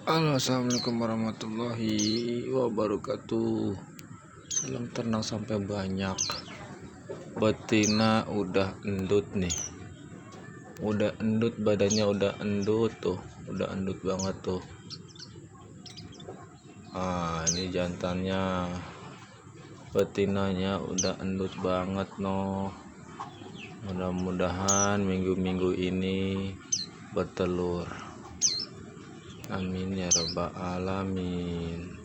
Halo, assalamualaikum warahmatullahi wabarakatuh. Salam tenang sampai banyak. Betina udah endut nih, udah endut, badannya udah endut tuh, udah endut banget tuh. Ini jantannya, betinanya udah endut banget noh. Mudah-mudahan minggu-minggu ini bertelur. Amin ya rabbal alamin.